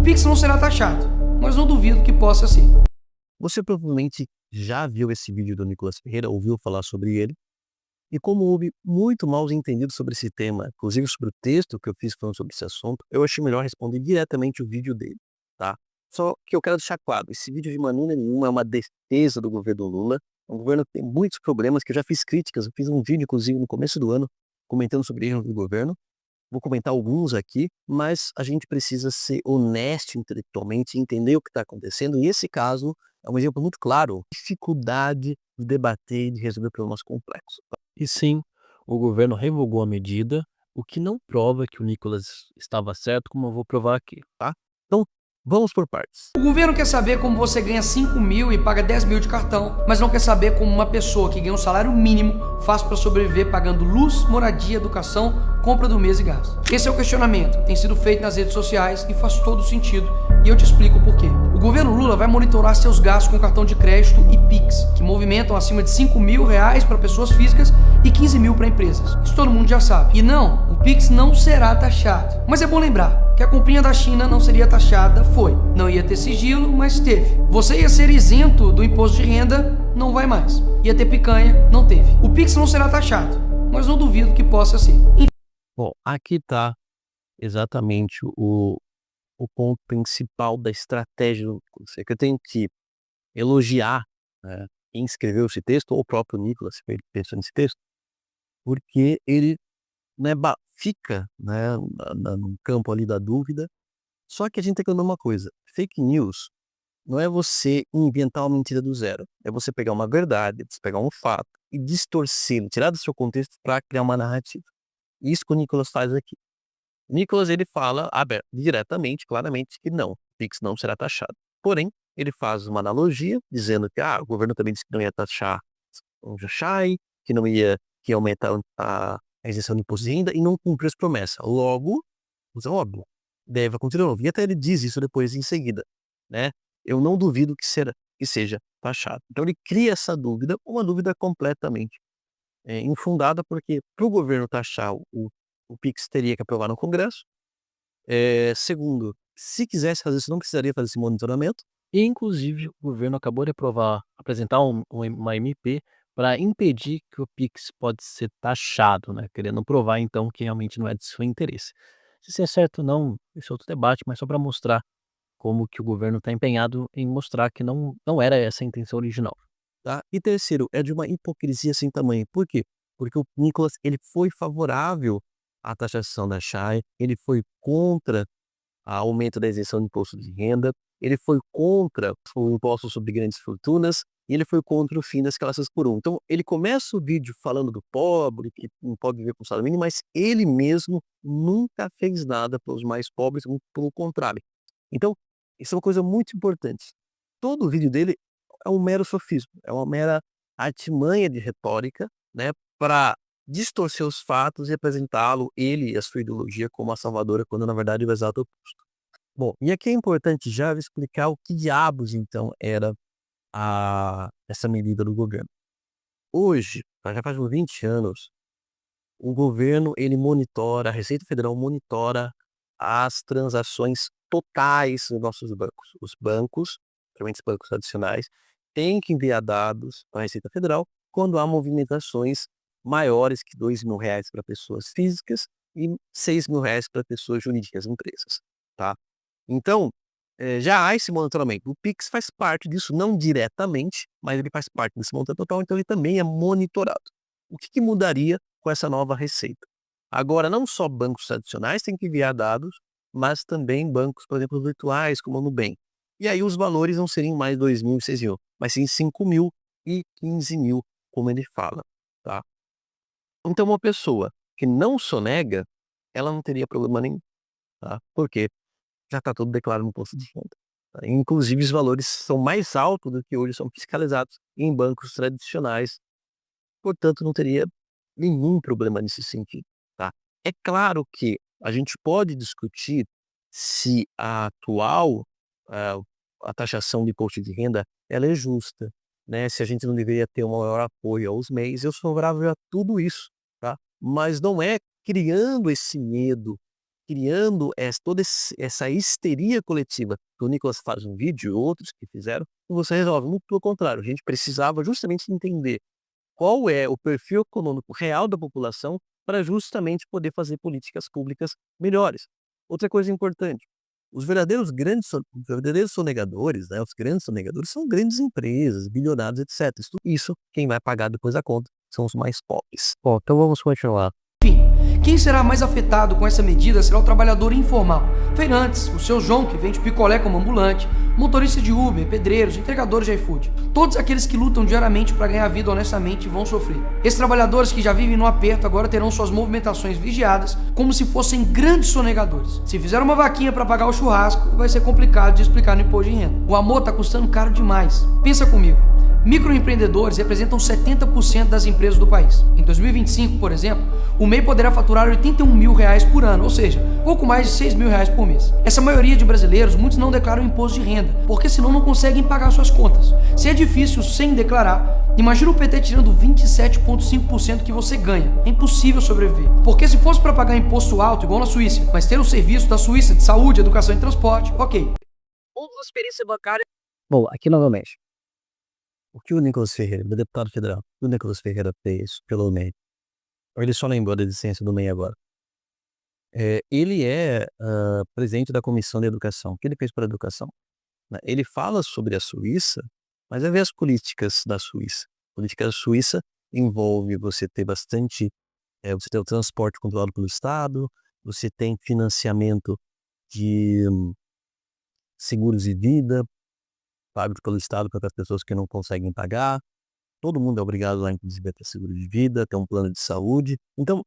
Pix não será taxado, mas não duvido que possa ser. Você provavelmente já viu esse vídeo do Nicolas Ferreira, ouviu falar sobre ele, e como houve muito mal entendido sobre esse tema, inclusive sobre o texto que eu fiz falando sobre esse assunto, eu achei melhor responder diretamente o vídeo dele, tá? Só que eu quero deixar claro, esse vídeo de maneira nenhuma é uma defesa do governo Lula, é um governo que tem muitos problemas, que eu já fiz críticas, eu fiz um vídeo, inclusive, no começo do ano, comentando sobre erros do governo, vou comentar alguns aqui, mas a gente precisa ser honesto intelectualmente, entender o que está acontecendo, e esse caso é um exemplo muito claro, dificuldade de debater e de resolver problemas complexos. E sim, o governo revogou a medida, o que não prova que o Nicolas estava certo, como eu vou provar aqui, tá? Então, vamos por partes. O governo quer saber como você ganha 5 mil e paga 10 mil de cartão, mas não quer saber como uma pessoa que ganha um salário mínimo faz para sobreviver pagando luz, moradia, educação, compra do mês e gás. Esse é o questionamento que tem sido feito nas redes sociais e faz todo sentido, e eu te explico o porquê. O governo Lula vai monitorar seus gastos com cartão de crédito e Pix, que movimentam acima de 5 mil reais para pessoas físicas e 15 mil para empresas. Isso todo mundo já sabe. E não, o Pix não será taxado. Mas é bom lembrar que a comprinha da China não seria taxada, foi. Não ia ter sigilo, mas teve. Você ia ser isento do imposto de renda, não vai mais. Ia ter picanha, não teve. O Pix não será taxado, mas não duvido que possa ser. Bom, aqui está exatamente o ponto principal da estratégia do Nicolas. É que eu tenho que elogiar, né, quem escreveu esse texto, ou o próprio Nicolas, que ele pensou nesse texto, porque ele, né, fica, né, no campo ali da dúvida. Só que a gente tem que lembrar uma coisa, fake news não é você inventar uma mentira do zero, é você pegar uma verdade, você pegar um fato e distorcê-lo, tirar do seu contexto para criar uma narrativa. Isso que o Nicolas faz aqui. O Nicolas, ele fala diretamente, claramente, que não, o Pix não será taxado. Porém, ele faz uma analogia, dizendo que o governo também disse que não ia taxar o Jachai, que ia aumentar a isenção de imposto de renda e não cumpriu essa promessa. Logo, isso é óbvio, deve continuar. E até ele diz isso depois, em seguida, né? Eu não duvido que seja taxado. Então ele cria essa dúvida, uma dúvida completamente infundada, porque para o governo taxar o Pix teria que aprovar no Congresso. Segundo, se quisesse fazer isso, não precisaria fazer esse monitoramento. E, inclusive, o governo acabou de apresentar uma MP para impedir que o Pix pode ser taxado, né? Querendo provar, então, que realmente não é de seu interesse. Se isso é certo ou não, esse é outro debate, mas só para mostrar como que o governo está empenhado em mostrar que não era essa a intenção original. Tá? E terceiro, é de uma hipocrisia sem tamanho. Por quê? Porque o Nicolas, ele foi favorável à taxação da Chay, ele foi contra o aumento da isenção de imposto de renda, ele foi contra o imposto sobre grandes fortunas e ele foi contra o fim das classes por um. Então, ele começa o vídeo falando do pobre, que não pode viver com salário mínimo, mas ele mesmo nunca fez nada para os mais pobres, muito pelo contrário. Então, isso é uma coisa muito importante. Todo o vídeo dele é um mero sofismo, é uma mera artimanha de retórica, né, para distorcer os fatos e apresentá-lo, ele e a sua ideologia, como a salvadora, quando na verdade é o exato oposto. Bom, e aqui é importante já explicar o que diabos então era essa medida do governo. Hoje, já faz uns 20 anos, o governo ele monitora, a Receita Federal monitora as transações totais dos nossos bancos. Os bancos, principalmente os bancos tradicionais, têm que enviar dados para a Receita Federal quando há movimentações maiores que R$ 2.000 para pessoas físicas e R$ 6.000 para pessoas jurídicas, empresas, tá? Então, já há esse monitoramento. O Pix faz parte disso, não diretamente, mas ele faz parte desse monitoramento total, então ele também é monitorado. O que mudaria com essa nova receita? Agora, não só bancos tradicionais têm que enviar dados, mas também bancos, por exemplo, virtuais, como o Nubank. E aí os valores não seriam mais 2.000 e 6.000, mas sim 5.000 e 15.000, como ele fala, tá? Então uma pessoa que não sonega, ela não teria problema nenhum, tá? Porque já está tudo declarado no imposto de renda, tá? Inclusive os valores são mais altos do que hoje são fiscalizados em bancos tradicionais, portanto não teria nenhum problema nesse sentido, tá? É claro que a gente pode discutir se a taxação de imposto de renda, ela é justa, né, se a gente não deveria ter um maior apoio aos MEIs, eu sou favorável a tudo isso, tá? Mas não é criando esse medo criando toda essa histeria coletiva que o Nicolas faz um vídeo e outros que fizeram, e você resolve. Muito pelo contrário, a gente precisava justamente entender qual é o perfil econômico real da população para justamente poder fazer políticas públicas melhores. Outra coisa importante, os verdadeiros sonegadores, né, os grandes sonegadores são grandes empresas, bilionários, etc. Isso, quem vai pagar depois a conta são os mais pobres. Bom, então vamos continuar. Enfim, quem será mais afetado com essa medida será o trabalhador informal. Feirantes, o seu João que vende picolé como ambulante, motorista de Uber, pedreiros, entregadores de iFood. Todos aqueles que lutam diariamente para ganhar vida honestamente vão sofrer. Esses trabalhadores que já vivem no aperto agora terão suas movimentações vigiadas como se fossem grandes sonegadores. Se fizer uma vaquinha para pagar o churrasco, vai ser complicado de explicar no imposto de renda. O amor tá custando caro demais. Pensa comigo. Microempreendedores representam 70% das empresas do país. Em 2025, por exemplo, o MEI poderá faturar R$81 mil por ano, ou seja, pouco mais de R$6 mil por mês. Essa maioria de brasileiros, muitos não declaram imposto de renda, porque senão não conseguem pagar suas contas. Se é difícil sem declarar, imagina o PT tirando 27,5% que você ganha. É impossível sobreviver. Porque se fosse para pagar imposto alto, igual na Suíça, mas ter o serviço da Suíça de saúde, educação e transporte, ok. Ou experiência bancária. Bom, aqui novamente. O que o Nicolas Ferreira, o deputado federal, o Nicolas Ferreira fez pelo MEI? Ele só lembrou da existência do MEI agora. Ele é presidente da Comissão de Educação. O que ele fez para a educação? Né? Ele fala sobre a Suíça, mas é ver as políticas da Suíça. A política da Suíça envolve você ter você ter o transporte controlado pelo Estado, você tem financiamento de seguros de vida, pago pelo Estado para as pessoas que não conseguem pagar. Todo mundo é obrigado lá, inclusive, a ter seguro de vida, ter um plano de saúde. Então,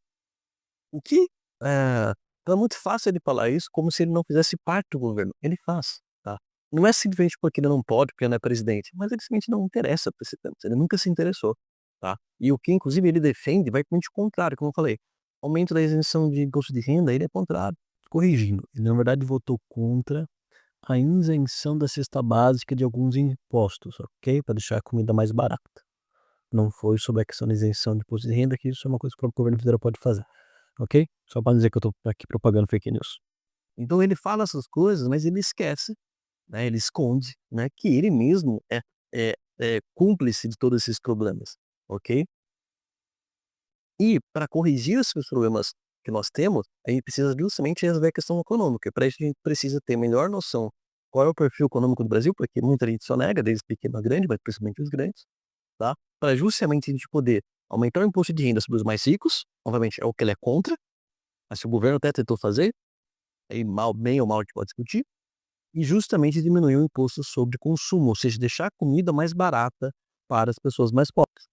o que então é muito fácil ele falar isso como se ele não fizesse parte do governo. Ele faz, tá? Não é simplesmente porque ele não pode, porque ele não é presidente, mas ele simplesmente não interessa para esse tema. Ele nunca se interessou, tá? E o que, inclusive, ele defende vai totalmente contrário, como eu falei. Aumento da isenção de imposto de renda, ele é contrário. Corrigindo, ele na verdade votou contra a isenção da cesta básica de alguns impostos, ok? Para deixar a comida mais barata. Não foi sobre a questão da isenção de imposto de renda, que isso é uma coisa que o próprio governo federal pode fazer, ok? Só para dizer que eu estou aqui propagando fake news. Então ele fala essas coisas, mas ele esquece, né? Ele esconde, né? Que ele mesmo é cúmplice de todos esses problemas, ok? E para corrigir esses problemas que nós temos, a gente precisa justamente resolver a questão econômica. Para isso a gente precisa ter melhor noção qual é o perfil econômico do Brasil, porque muita gente só nega, desde pequeno a grande, mas principalmente os grandes, tá? Para justamente a gente poder aumentar o imposto de renda sobre os mais ricos, obviamente é o que ele é contra, mas se o governo até tentou fazer, aí bem ou mal a gente pode discutir, e justamente diminuir o imposto sobre consumo, ou seja, deixar a comida mais barata para as pessoas mais pobres.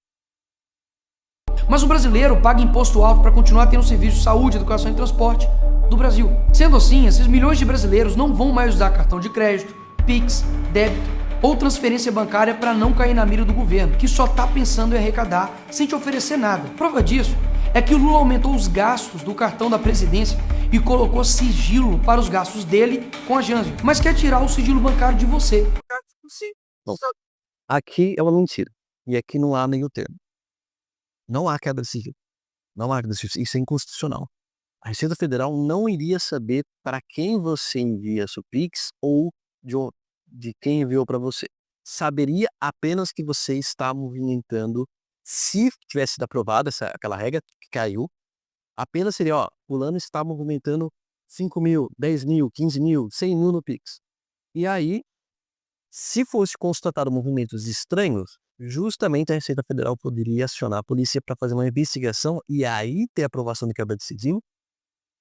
Mas o brasileiro paga imposto alto para continuar tendo serviço de saúde, educação e transporte do Brasil. Sendo assim, esses milhões de brasileiros não vão mais usar cartão de crédito, Pix, débito ou transferência bancária para não cair na mira do governo, que só está pensando em arrecadar sem te oferecer nada. Prova disso é que o Lula aumentou os gastos do cartão da presidência e colocou sigilo para os gastos dele com a Janssen, mas quer tirar o sigilo bancário de você. Bom, aqui é uma mentira, e aqui não há meio termo. Não há quebra de sigilo. Não há quebra de sigilo. Isso é inconstitucional. A Receita Federal não iria saber para quem você envia seu Pix ou de quem enviou para você. Saberia apenas que você está movimentando, se tivesse sido aprovada aquela regra que caiu, apenas seria, fulano está movimentando 5 mil, 10 mil, 15 mil, 100 mil no Pix. E aí, se fosse constatado movimentos estranhos, justamente a Receita Federal poderia acionar a polícia para fazer uma investigação e aí ter aprovação de quebra de sigilo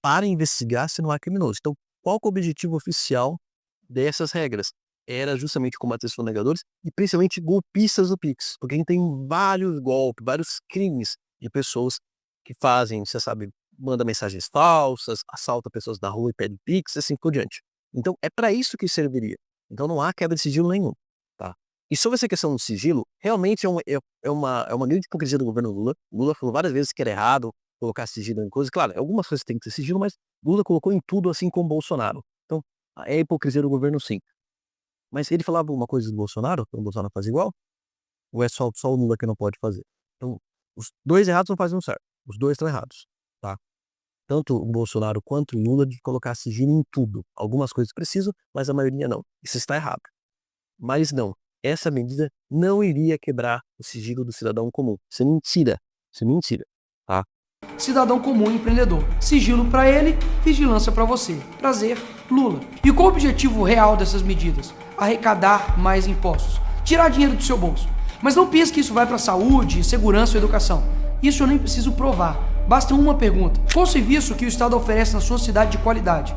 para investigar se não há criminoso. Então, qual que é o objetivo oficial dessas regras? Era justamente combater os sonegadores e principalmente golpistas do Pix, porque a gente tem vários golpes, vários crimes de pessoas que fazem, você sabe, manda mensagens falsas, assalta pessoas na rua e pede Pix, assim por diante. Então, é para isso que serviria. Então, não há quebra de sigilo nenhum, tá? E sobre essa questão do sigilo, realmente é uma grande hipocrisia do governo Lula. Lula falou várias vezes que era errado colocar sigilo em coisas. Claro, algumas coisas têm que ter sigilo, mas Lula colocou em tudo, assim como Bolsonaro. Então, é hipocrisia do governo, sim. Mas ele falava uma coisa do Bolsonaro, então o Bolsonaro faz igual? Ou é só o Lula que não pode fazer? Então, os dois errados não fazem um certo. Os dois estão errados, tá? tanto o Bolsonaro quanto o Lula, de colocar sigilo em tudo. Algumas coisas precisam, mas a maioria não. Isso está errado. Mas não, essa medida não iria quebrar o sigilo do cidadão comum. Isso é mentira. Isso é mentira, tá? Cidadão comum empreendedor. Sigilo para ele, vigilância para você. Prazer, Lula. E qual o objetivo real dessas medidas? Arrecadar mais impostos. Tirar dinheiro do seu bolso. Mas não pense que isso vai para saúde, segurança ou educação. Isso eu nem preciso provar. Basta uma pergunta. Qual serviço que o Estado oferece na sua cidade de qualidade?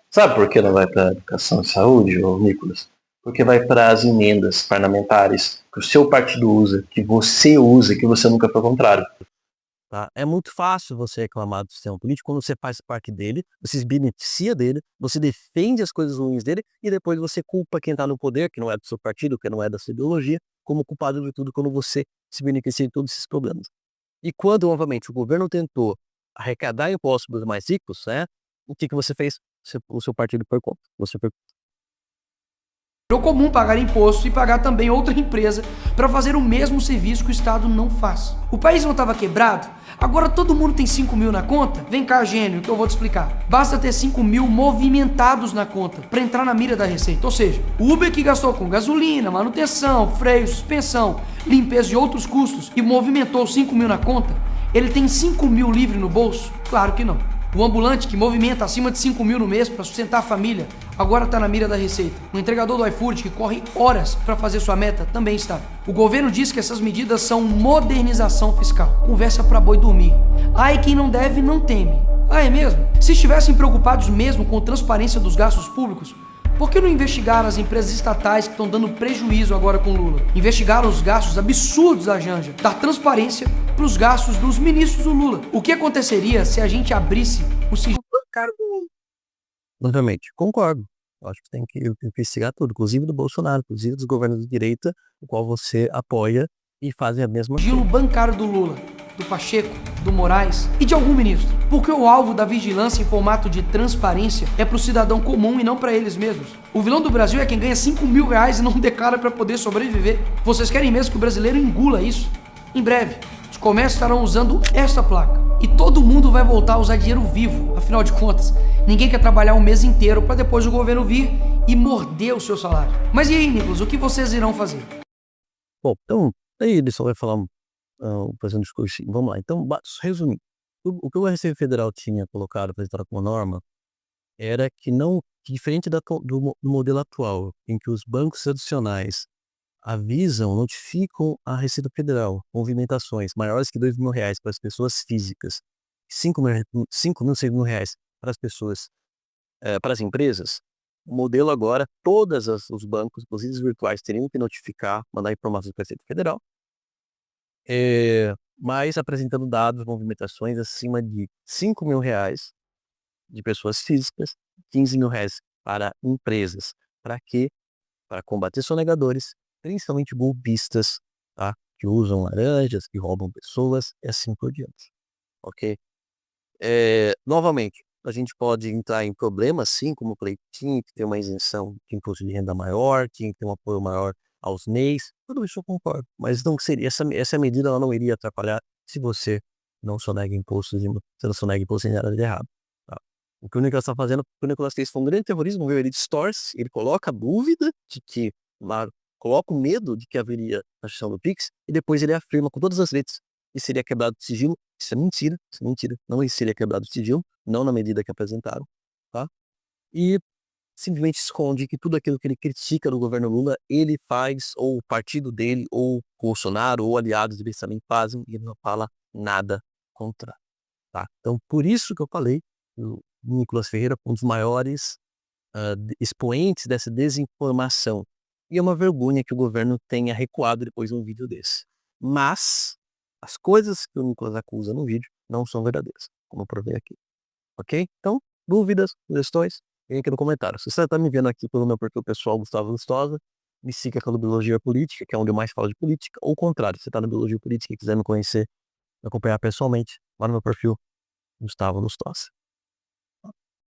Sabe por que não vai para educação e saúde, ô Nicolas? Porque vai para as emendas parlamentares que o seu partido usa, que você nunca foi contrário. Tá? É muito fácil você reclamar do sistema político quando você faz parte dele, você se beneficia dele, você defende as coisas ruins dele e depois você culpa quem está no poder, que não é do seu partido, que não é da sua ideologia, como culpado de tudo quando você se beneficia de todos esses problemas. E quando, novamente, o governo tentou arrecadar impostos dos mais ricos, né, o que você fez? O seu partido foi contra. Você foi... Virou comum pagar imposto e pagar também outra empresa para fazer o mesmo serviço que o Estado não faz. O país não estava quebrado? Agora todo mundo tem 5 mil na conta? Vem cá, gênio, que eu vou te explicar. Basta ter 5 mil movimentados na conta para entrar na mira da receita. Ou seja, o Uber que gastou com gasolina, manutenção, freio, suspensão, limpeza e outros custos e movimentou 5 mil na conta, ele tem 5 mil livre no bolso? Claro que não. O ambulante que movimenta acima de 5 mil no mês para sustentar a família agora está na mira da receita. O entregador do iFood que corre horas para fazer sua meta também está. O governo diz que essas medidas são modernização fiscal. Conversa para boi dormir. Ai, quem não deve não teme. Ah, é mesmo? Se estivessem preocupados mesmo com transparência dos gastos públicos, por que não investigaram as empresas estatais que estão dando prejuízo agora com Lula? Investigaram os gastos absurdos da Janja, dar transparência para os gastos dos ministros do Lula. O que aconteceria se a gente abrisse o sigilo bancário do Lula? Novamente, concordo. Eu acho que tem que investigar tudo, inclusive do Bolsonaro, inclusive dos governos de direita, o qual você apoia e fazem a mesma Sigilo coisa. bancário do Lula, do Pacheco, do Moraes e de algum ministro. Porque o alvo da vigilância em formato de transparência é para o cidadão comum e não para eles mesmos. O vilão do Brasil é quem ganha 5 mil reais e não declara para poder sobreviver. Vocês querem mesmo que o brasileiro engula isso? Em breve, os comércios estarão usando esta placa. E todo mundo vai voltar a usar dinheiro vivo, afinal de contas. Ninguém quer trabalhar um mês inteiro para depois o governo vir e morder o seu salário. Mas e aí, Nicolas, o que vocês irão fazer? Bom, então, aí ele só vai falar, fazer um discursinho. Vamos lá. Então, resumindo, o que o Receita Federal tinha colocado, apresentado como norma, era que não, que diferente do modelo atual, em que os bancos tradicionais avisam, notificam a Receita Federal movimentações maiores que R$ 2.000 para as pessoas físicas, 6 mil reais para as pessoas, para as empresas. O modelo agora, os bancos, inclusive os virtuais, teriam que notificar, mandar informações para a Receita Federal, mas apresentando dados, movimentações acima de 5 mil reais de pessoas físicas, 15 mil reais para empresas. Para quê? Para combater sonegadores, principalmente golpistas, tá? Que usam laranjas, que roubam pessoas e assim por diante. Ok? Novamente, a gente pode entrar em problemas, sim, como o tinha que ter uma isenção de imposto de renda maior, tinha que ter um apoio maior aos MEIs, tudo isso eu concordo. Mas não seria, essa medida ela não iria atrapalhar se você não sonega impostos, você não sonega imposto em nada de errado. Tá? O que o Nicolas está fazendo, o Nicolas fez foi um grande terrorismo, viu? Ele distorce, ele coloca a dúvida de que, coloca o medo de que haveria a questão do Pix, e depois ele afirma com todas as letras que seria quebrado o sigilo. Isso é mentira, isso é mentira. Não seria quebrado o sigilo, não na medida que apresentaram, tá? E simplesmente esconde que tudo aquilo que ele critica do governo Lula, ele faz, ou o partido dele, ou Bolsonaro, ou aliados deles também fazem, e ele não fala nada contra, tá? Então, por isso que eu falei, o Nicolas Ferreira, um dos maiores expoentes dessa desinformação. E é uma vergonha que o governo tenha recuado depois de um vídeo desse. Mas as coisas que o Nicolas acusa no vídeo não são verdadeiras, como eu provei aqui. Ok? Então, dúvidas, sugestões, vem aqui no comentário. Se você está me vendo aqui pelo meu perfil pessoal, Gustavo Lustosa, me siga pelo Biologia Política, que é onde eu mais falo de política, ou o contrário, se você está na Biologia Política e quiser me conhecer, me acompanhar pessoalmente, lá no meu perfil, Gustavo Lustosa.